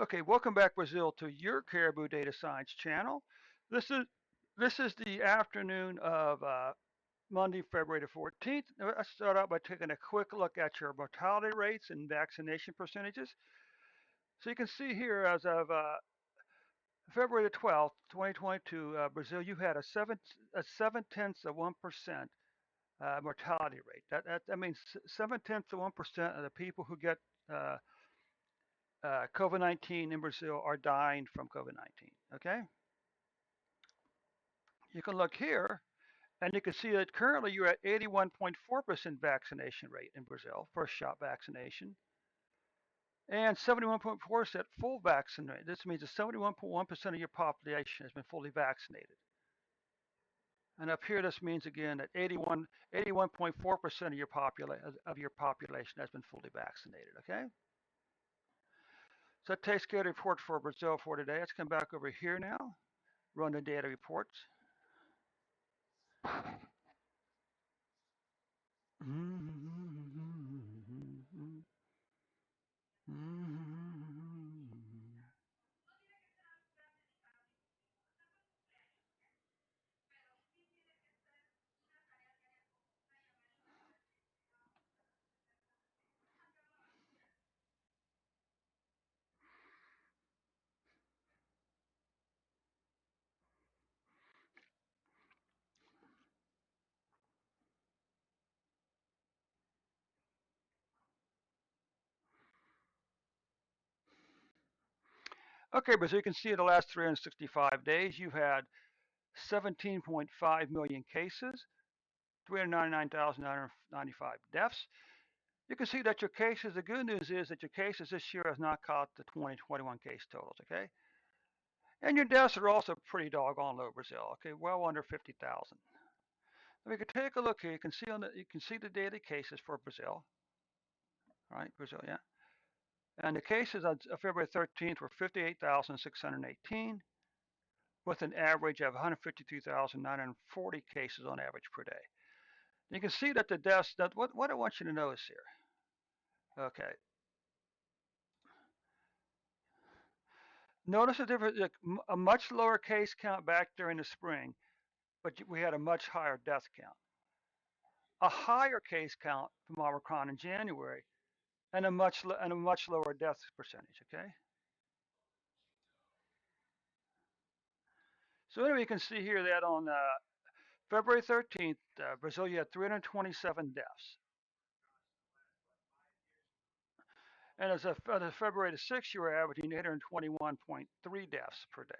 Okay, welcome back, Brazil, to your Caribou Data Science channel. This is this is the afternoon of Monday, February the 14th. Let's start out by taking a quick look at your mortality rates and vaccination percentages. So you can see here, as of February the 12th, 2022, Brazil, you had a 0.7% mortality rate. That means 0.7% of the people who get uh, COVID-19 in Brazil are dying from COVID-19. Okay, you can look here, and you can see that currently you're at 81.4% vaccination rate in Brazil, first shot vaccination, and 71.4% full vaccination. This means that 71.1% of your population has been fully vaccinated. And up here, this means again that 81.4% of your population has been fully vaccinated. Okay, so that takes care of the report for Brazil for today. Let's come back over here now, run the data reports. Okay, but so you can see in the last 365 days, you've had 17.5 million cases, 399,995 deaths. You can see that your cases, the good news is that your cases this year has not caught the 2021 case totals, okay? And your deaths are also pretty doggone low, Brazil, okay? Well under 50,000. We can take a look here. You can see the daily cases for Brazil, all right? Brazil, yeah. And the cases on February 13th were 58,618, with an average of 152,940 cases on average per day. You can see that the deaths, that what I want you to notice here, okay, notice a difference, a much lower case count back during the spring, but we had a much higher death count. A higher case count from Omicron in January, and a much lower death percentage, okay? So anyway, you can see here that on February 13th, Brazil had 327 deaths. And as of February the 6th, you were averaging 821.3 deaths per day.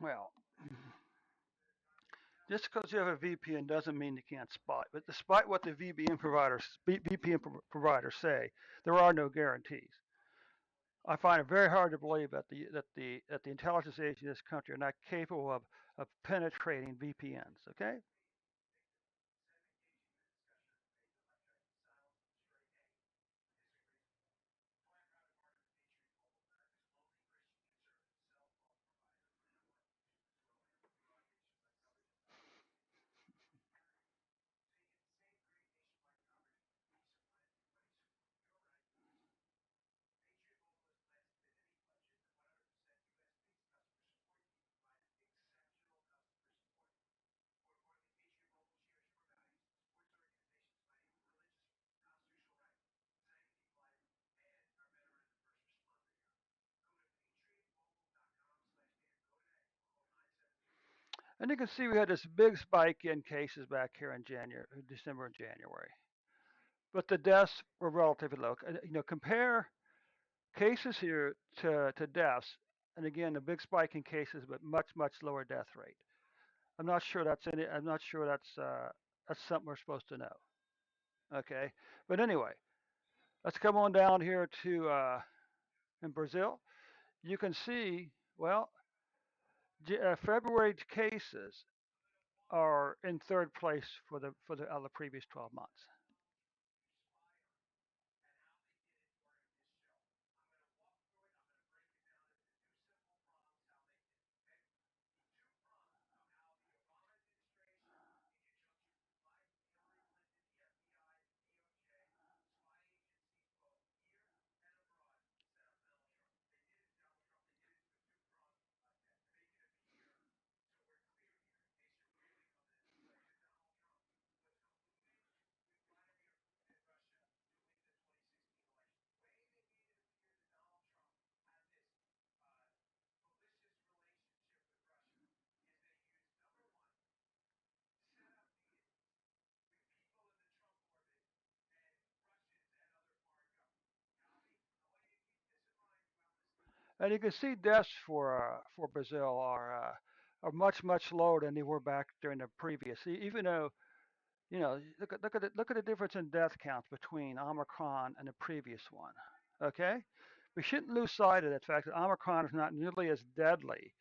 Well, just because you have a VPN doesn't mean you can't spy. But despite what the VPN providers say, there are no guarantees. I find it very hard to believe that the intelligence agencies in this country are not capable of penetrating VPNs. Okay. And you can see we had this big spike in cases back here in January, December and January, but the deaths were relatively low. Compare cases here to deaths, and again, a big spike in cases, but much lower death rate. I'm not sure that's any. I'm not sure that's something we're supposed to know. Okay, but anyway, let's come on down here to in Brazil, you can see, well, February cases are in third place for the previous 12 months. And you can see deaths for Brazil are much lower than they were back during the previous. Even though look at the difference in death counts between Omicron and the previous one. Okay, we shouldn't lose sight of that fact that Omicron is not nearly as deadly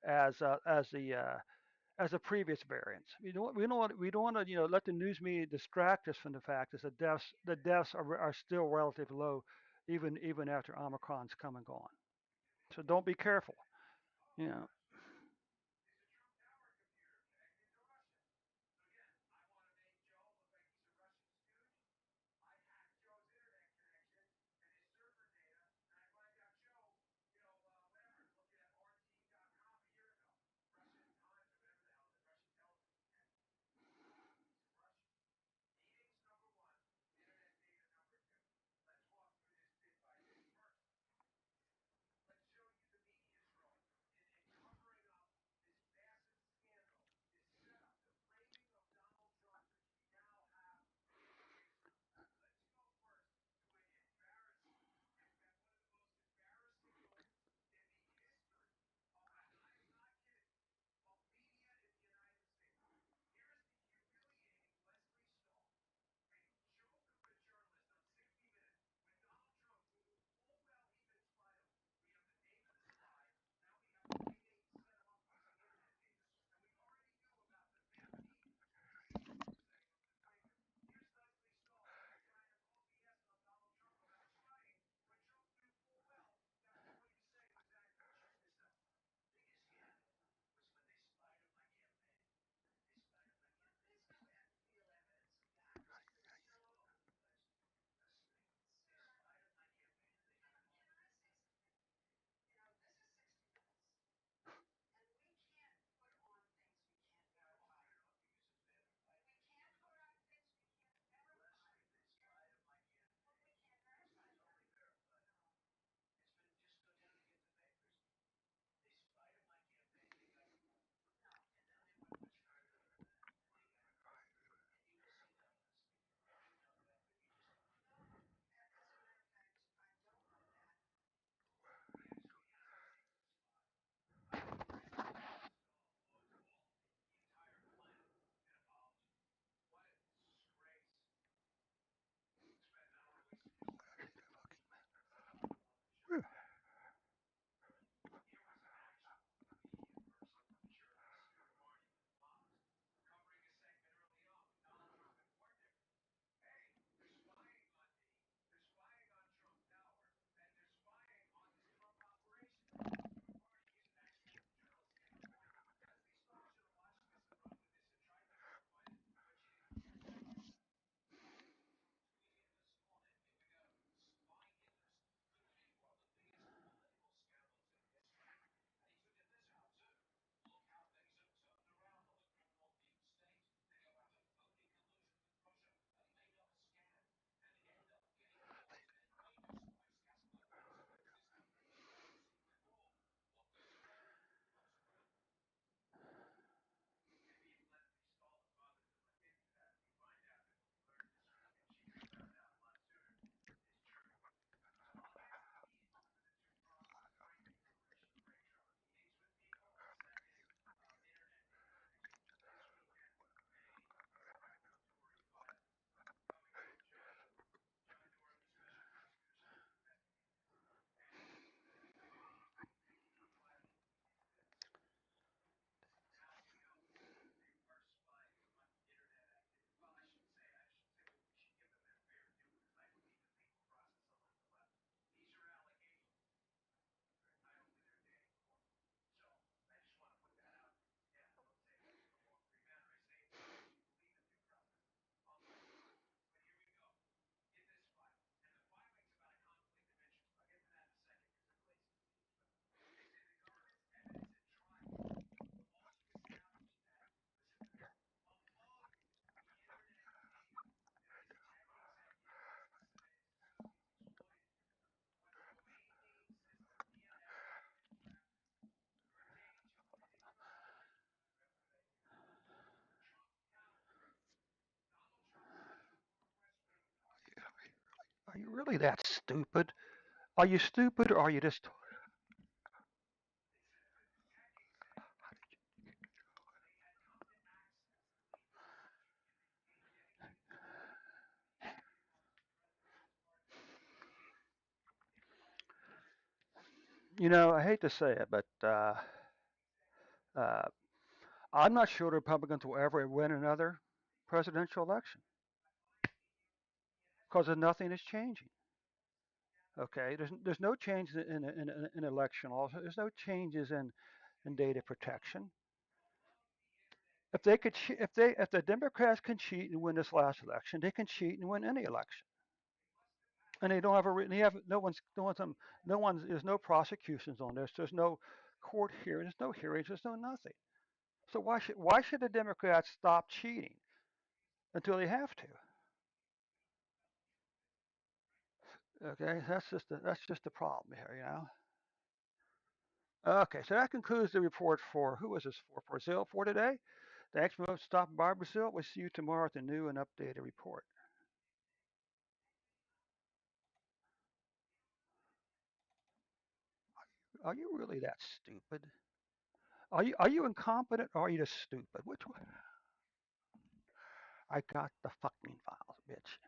as the previous variants. We don't want to let the news media distract us from the fact that the deaths are still relatively low, even after Omicron's come and gone. So don't be careful. You know, Are you really that stupid? Are you stupid or are you just, I hate to say it, but uh, I'm not sure the Republicans will ever win another presidential election because nothing is changing. Okay, there's no change in election laws. There's no changes in data protection. If they could, if the Democrats can cheat and win this last election, they can cheat and win any election. And they don't have they have no one's, there's no prosecutions on this. There's no court hearings, there's no hearings, there's no nothing. So why should the Democrats stop cheating until they have to? Okay, that's just the problem here. Okay, so that concludes the report for who was this for Brazil for today. Thanks for stopping by Brazil. We'll see you tomorrow with a new and updated report. Are you really that stupid? Are you incompetent or are you just stupid? Which one? I got the fucking files, bitch.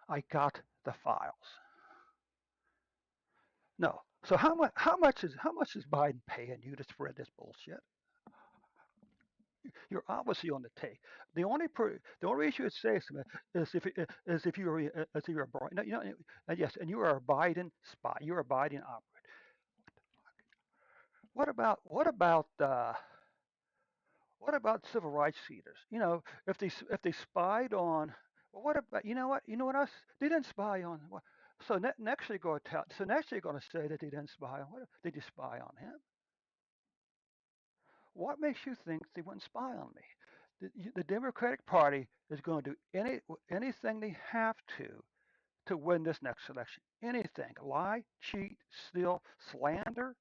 I got the files. No. So how much is Biden paying you to spread this bullshit? You're obviously on the take. The only issue it says is if you're a Biden. No, yes, and you are a Biden spy. You're a Biden operative. What about civil rights leaders? If they spied on. Well, what about you know what else? They didn't spy on. So next you're going to tell. So next you're going to say that they didn't spy on. What did you spy on him? What makes you think they wouldn't spy on me? The Democratic Party is going to do anything they have to win this next election. Anything. Lie, cheat, steal, slander.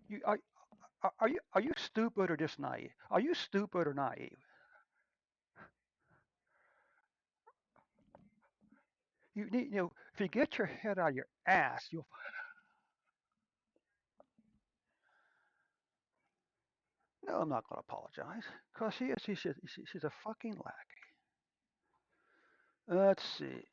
You, are you stupid or just naive? Are you stupid or naive? If you get your head out of your ass, you'll. No, I'm not going to apologize because she's a fucking lackey. Let's see.